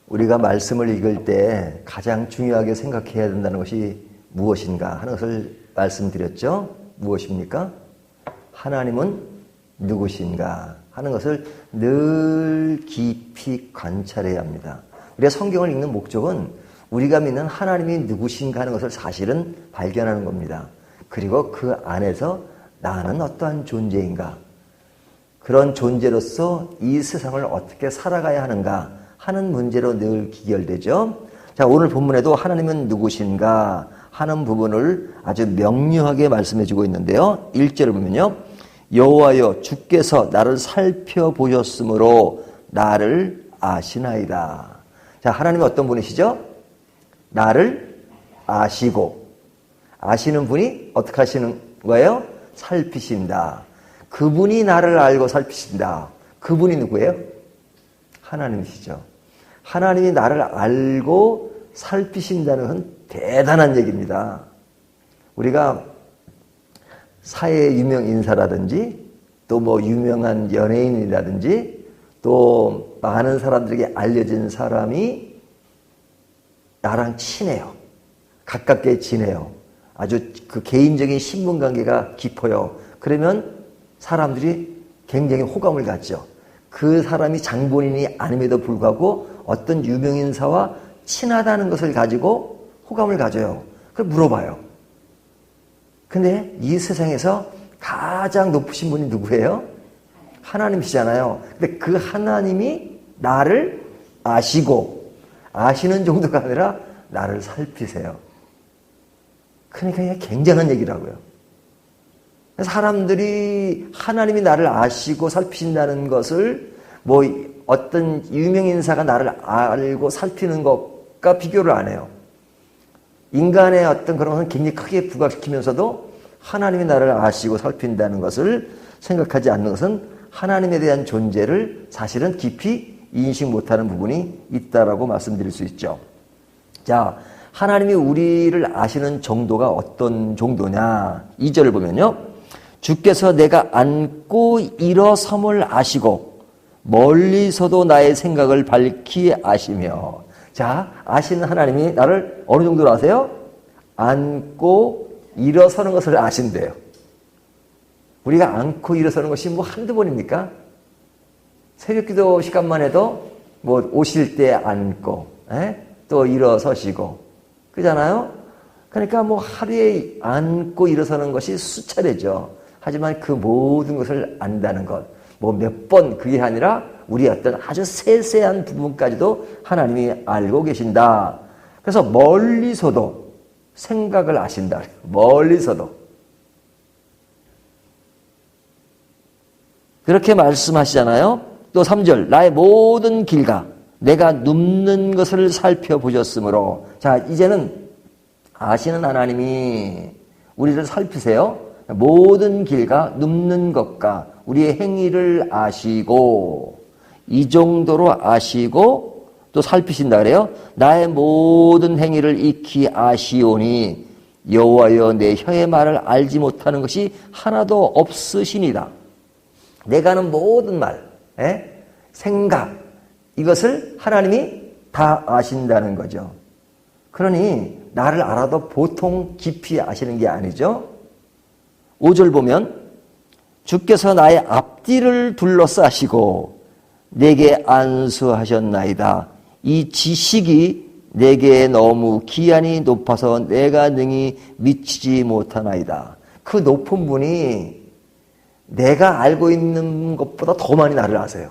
우리가 말씀을 읽을 때 가장 중요하게 생각해야 된다는 것이 무엇인가 하는 것을 말씀드렸죠. 무엇입니까? 하나님은 누구신가 하는 것을 늘 깊이 관찰해야 합니다. 우리가 성경을 읽는 목적은 우리가 믿는 하나님이 누구신가 하는 것을 사실은 발견하는 겁니다. 그리고 그 안에서 나는 어떠한 존재인가, 그런 존재로서 이 세상을 어떻게 살아가야 하는가 하는 문제로 늘 기결되죠. 자, 오늘 본문에도 하나님은 누구신가 하는 부분을 아주 명료하게 말씀해 주고 있는데요. 1절을 보면요. 여호와여 주께서 나를 살펴보셨으므로 나를 아시나이다. 자, 하나님이 어떤 분이시죠? 나를 아시고, 아시는 분이 어떻게 하시는 거예요? 살피신다. 그분이 나를 알고 살피신다. 그분이 누구예요? 하나님이시죠. 하나님이 나를 알고 살피신다는 건 대단한 얘기입니다. 우리가 사회 유명 인사라든지 또 뭐 유명한 연예인이라든지 또 많은 사람들에게 알려진 사람이 나랑 친해요. 가깝게 지내요. 아주 그 개인적인 신분관계가 깊어요. 그러면 사람들이 굉장히 호감을 갖죠. 그 사람이 장본인이 아님에도 불구하고 어떤 유명인사와 친하다는 것을 가지고 호감을 가져요. 그걸 물어봐요. 근데 이 세상에서 가장 높으신 분이 누구예요? 하나님이시잖아요. 근데 그 하나님이 나를 아시고, 아시는 정도가 아니라 나를 살피세요. 그러니까 이게 굉장한 얘기라고요. 사람들이 하나님이 나를 아시고 살피신다는 것을 뭐 어떤 유명인사가 나를 알고 살피는 것과 비교를 안 해요. 인간의 어떤 그런 것은 굉장히 크게 부각시키면서도 하나님이 나를 아시고 살핀다는 것을 생각하지 않는 것은 하나님에 대한 존재를 사실은 깊이 인식 못하는 부분이 있다라고 말씀드릴 수 있죠. 자, 하나님이 우리를 아시는 정도가 어떤 정도냐? 2절을 보면요. 주께서 내가 앉고 일어섬을 아시고 멀리서도 나의 생각을 밝히 아시며. 자, 아시는 하나님이 나를 어느 정도로 아세요? 앉고 일어서는 것을 아신대요. 우리가 앉고 일어서는 것이 뭐 한두 번입니까? 새벽기도 시간만 해도 뭐 오실 때 앉고 또 일어서시고 그잖아요. 그러니까 뭐 하루에 앉고 일어서는 것이 수차례죠. 하지만 그 모든 것을 안다는 것, 뭐 몇 번 그게 아니라 우리 어떤 아주 세세한 부분까지도 하나님이 알고 계신다. 그래서 멀리서도 생각을 아신다. 멀리서도. 그렇게 말씀하시잖아요. 또 3절 나의 모든 길과 내가 눕는 것을 살펴보셨으므로. 자, 이제는 아시는 하나님이 우리를 살피세요. 모든 길과 눕는 것과 우리의 행위를 아시고 이 정도로 아시고 또 살피신다 그래요. 나의 모든 행위를 익히 아시오니 여호와여 내 혀의 말을 알지 못하는 것이 하나도 없으시니라. 내가 하는 모든 말, 생각 이것을 하나님이 다 아신다는 거죠. 그러니 나를 알아도 보통 깊이 아시는 게 아니죠. 5절 보면 주께서 나의 앞뒤를 둘러싸시고 내게 안수하셨나이다. 이 지식이 내게 너무 기한이 높아서 내가 능히 미치지 못하나이다. 그 높은 분이 내가 알고 있는 것보다 더 많이 나를 아세요.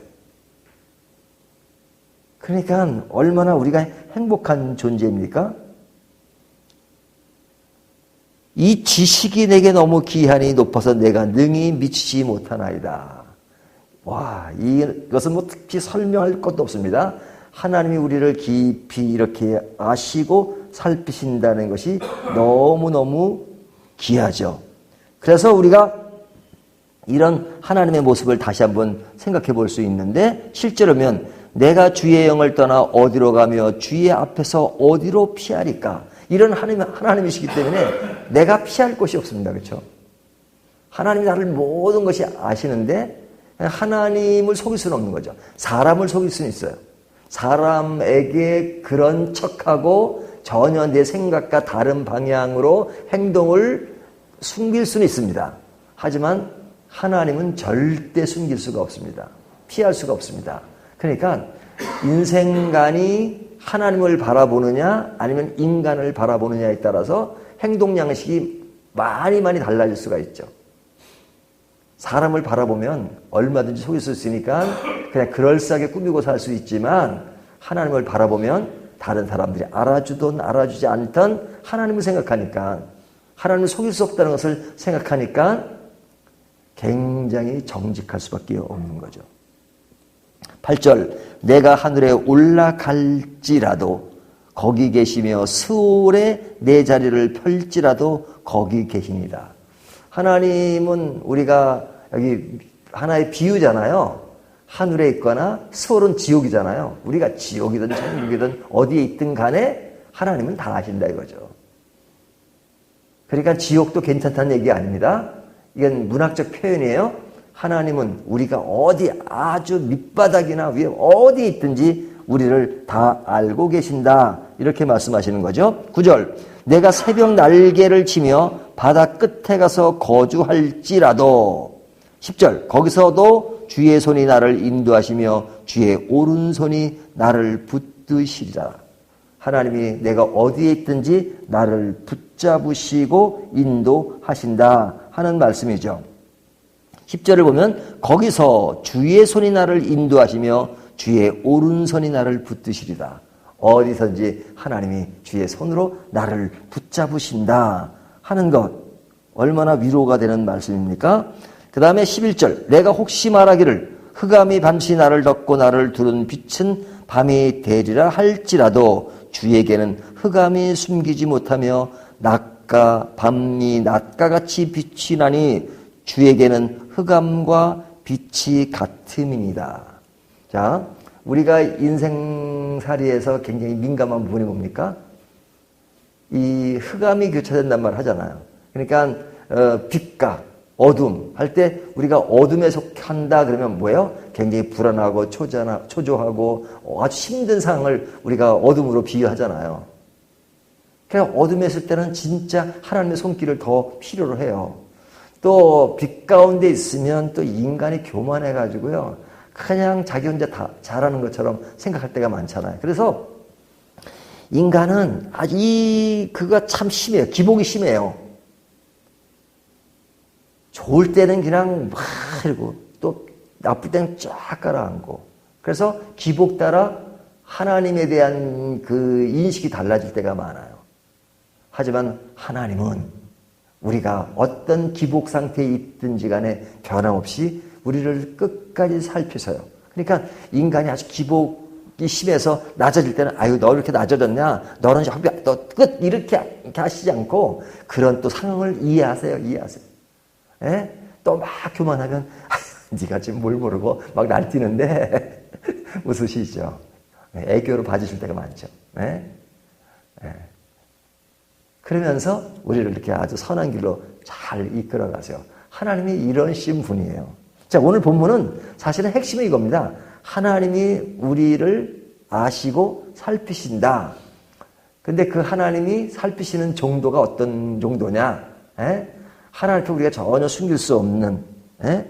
그러니까 얼마나 우리가 행복한 존재입니까? 이 지식이 내게 너무 기한이 높아서 내가 능히 미치지 못하나이다. 와, 이것은 뭐 특히 설명할 것도 없습니다. 하나님이 우리를 깊이 이렇게 아시고 살피신다는 것이 너무너무 귀하죠. 그래서 우리가 이런 하나님의 모습을 다시 한번 생각해 볼 수 있는데, 실제로면 내가 주의 영을 떠나 어디로 가며 주의 앞에서 어디로 피하리까? 이런 하나님이시기 때문에 내가 피할 곳이 없습니다. 그렇죠? 하나님이 나를 모든 것이 아시는데 하나님을 속일 수는 없는 거죠. 사람을 속일 수는 있어요. 사람에게 그런 척하고 전혀 내 생각과 다른 방향으로 행동을 숨길 수는 있습니다. 하지만 하나님은 절대 숨길 수가 없습니다. 피할 수가 없습니다. 그러니까 인생관이 하나님을 바라보느냐 아니면 인간을 바라보느냐에 따라서 행동 양식이 많이 달라질 수가 있죠. 사람을 바라보면 얼마든지 속일 수 있으니까 그냥 그럴싸하게 꾸미고 살 수 있지만 하나님을 바라보면 다른 사람들이 알아주든 알아주지 않든 하나님을 생각하니까 하나님을 속일 수 없다는 것을 생각하니까 굉장히 정직할 수밖에 없는 거죠. 8절 내가 하늘에 올라갈지라도 거기 계시며 스올에 내 자리를 펼지라도 거기 계시니라. 하나님은 우리가 여기 하나의 비유잖아요. 하늘에 있거나 스올은 지옥이잖아요. 우리가 지옥이든 천국이든 어디에 있든 간에 하나님은 다 아신다 이거죠. 그러니까 지옥도 괜찮다는 얘기 아닙니다. 이건 문학적 표현이에요. 하나님은 우리가 어디 아주 밑바닥이나 위에 어디 있든지 우리를 다 알고 계신다. 이렇게 말씀하시는 거죠. 9절 내가 새벽 날개를 치며 바다 끝에 가서 거주할지라도 10절 거기서도 주의 손이 나를 인도하시며 주의 오른손이 나를 붙드시리라. 하나님이 내가 어디에 있든지 나를 붙잡으시고 인도하신다 하는 말씀이죠. 10절을 보면 거기서 주의 손이 나를 인도하시며 주의 오른손이 나를 붙드시리라. 어디선지 하나님이 주의 손으로 나를 붙잡으신다 하는 것 얼마나 위로가 되는 말씀입니까? 그 다음에 11절 내가 혹시 말하기를 흑암이 밤시 나를 덮고 나를 두른 빛은 밤이 되리라 할지라도 주에게는 흑암이 숨기지 못하며 낮과 밤이 낮과 같이 빛이 나니 주에게는 흑암과 빛이 같음이니이다. 자, 우리가 인생살이에서 굉장히 민감한 부분이 뭡니까? 이 흑암이 교차된단 말을 하잖아요. 그러니까 빛과 어둠 할 때 우리가 어둠에 속한다 그러면 뭐예요? 굉장히 불안하고 초조하고 아주 힘든 상황을 우리가 어둠으로 비유하잖아요. 그러니까 어둠에 있을 때는 진짜 하나님의 손길을 더 필요로 해요. 또 빛 가운데 있으면 또 인간이 교만해가지고요. 그냥 자기 혼자 다 잘하는 것처럼 생각할 때가 많잖아요. 그래서 인간은 아주 그가 참 심해요. 기복이 심해요. 좋을 때는 그냥 막 이러고 또 나쁠 때는 쫙 깔아앉고 그래서 기복 따라 하나님에 대한 그 인식이 달라질 때가 많아요. 하지만 하나님은 우리가 어떤 기복 상태에 있든지 간에 변함없이 우리를 끝까지 살피셔요. 그러니까 인간이 아주 기복이 심해서 낮아질 때는 아유 너 이렇게 낮아졌냐? 너는 너 끝 이렇게 하시지 않고 그런 또 상황을 이해하세요. 예? 또 막 교만하면 아유, 네가 지금 뭘 모르고 막 날뛰는데 웃으시죠. 애교로 봐주실 때가 많죠. 예? 예. 그러면서 우리를 이렇게 아주 선한 길로 잘 이끌어 가세요. 하나님이 이러신 분이에요. 자, 오늘 본문은 사실은 핵심이 이겁니다. 하나님이 우리를 아시고 살피신다. 근데 그 하나님이 살피시는 정도가 어떤 정도냐? 예? 하나님께 우리가 전혀 숨길 수 없는, 예?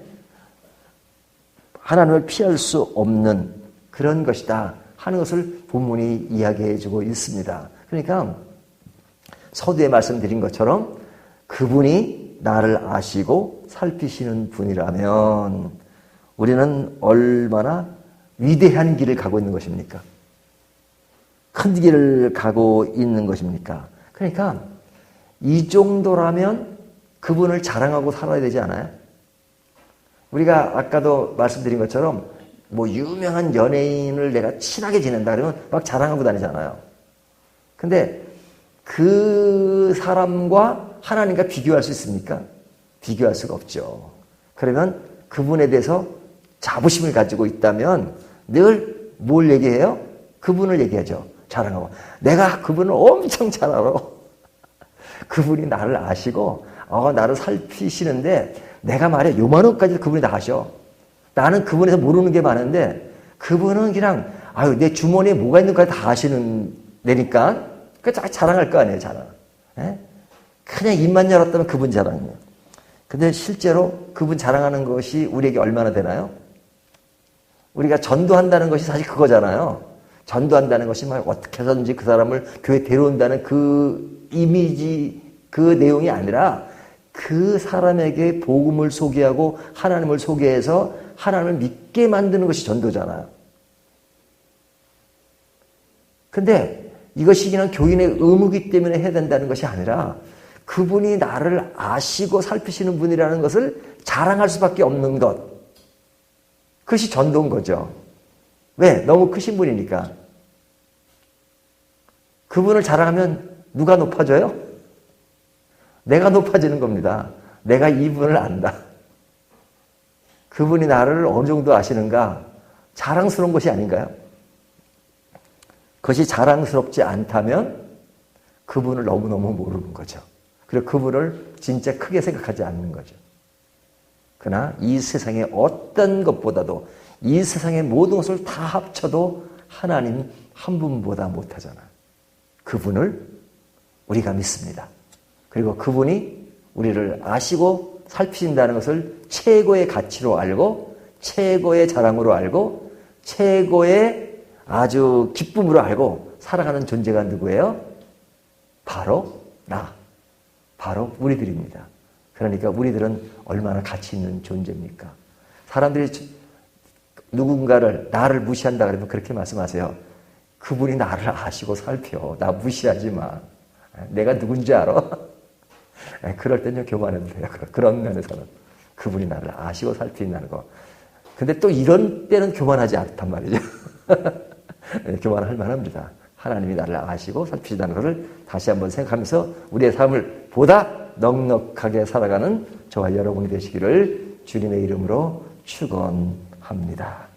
하나님을 피할 수 없는 그런 것이다 하는 것을 본문이 이야기해주고 있습니다. 그러니까 서두에 말씀드린 것처럼 그분이 나를 아시고 살피시는 분이라면 우리는 얼마나 위대한 길을 가고 있는 것입니까? 큰 길을 가고 있는 것입니까? 그러니까 이 정도라면 그분을 자랑하고 살아야 되지 않아요? 우리가 아까도 말씀드린 것처럼 뭐 유명한 연예인을 내가 친하게 지낸다 그러면 막 자랑하고 다니잖아요. 근데 그 사람과 하나님과 비교할 수 있습니까? 비교할 수가 없죠. 그러면 그분에 대해서 자부심을 가지고 있다면 늘 뭘 얘기해요? 그분을 얘기하죠. 자랑하고. 내가 그분을 엄청 잘 알아. 그분이 나를 아시고 나를 살피시는데 내가 말이야 요만큼까지 그분이 다 아셔. 나는 그분에서 모르는 게 많은데 그분은 그냥 아유, 내 주머니에 뭐가 있는가 다 아시는 데니까, 자랑할 거 아니에요, 자랑. 예? 그냥 입만 열었다면 그분 자랑이에요. 근데 실제로 그분 자랑하는 것이 우리에게 얼마나 되나요? 우리가 전도한다는 것이 사실 그거잖아요. 전도한다는 것이 막 어떻게 해서든지 그 사람을 교회에 데려온다는 그 이미지, 그 내용이 아니라 그 사람에게 복음을 소개하고 하나님을 소개해서 하나님을 믿게 만드는 것이 전도잖아요. 근데 이것이 그냥 교인의 의무이기 때문에 해야 된다는 것이 아니라 그분이 나를 아시고 살피시는 분이라는 것을 자랑할 수밖에 없는 것. 그것이 전도인 거죠. 왜? 너무 크신 분이니까. 그분을 자랑하면 누가 높아져요? 내가 높아지는 겁니다. 내가 이분을 안다. 그분이 나를 어느 정도 아시는가? 자랑스러운 것이 아닌가요? 그것이 자랑스럽지 않다면 그분을 너무너무 모르는 거죠. 그리고 그분을 진짜 크게 생각하지 않는 거죠. 그러나 이 세상의 어떤 것보다도 이 세상의 모든 것을 다 합쳐도 하나님 한 분보다 못하잖아. 그분을 우리가 믿습니다. 그리고 그분이 우리를 아시고 살피신다는 것을 최고의 가치로 알고 최고의 자랑으로 알고 최고의 아주 기쁨으로 알고 살아가는 존재가 누구예요? 바로 나. 바로 우리들입니다. 그러니까 우리들은 얼마나 가치 있는 존재입니까? 사람들이 누군가를 나를 무시한다 그러면 그렇게 말씀하세요. 그분이 나를 아시고 살펴. 나 무시하지 마. 내가 누군지 알아? 그럴 때는 교만해도 돼요. 그런 면에서는 그분이 나를 아시고 살피신다는 거. 근데 또 이런 때는 교만하지 않단 말이죠. 교만할 만합니다. 하나님이 나를 아시고 살피신다는 것을 다시 한번 생각하면서 우리의 삶을 보다 넉넉하게 살아가는 저와 여러분이 되시기를 주님의 이름으로 축원합니다.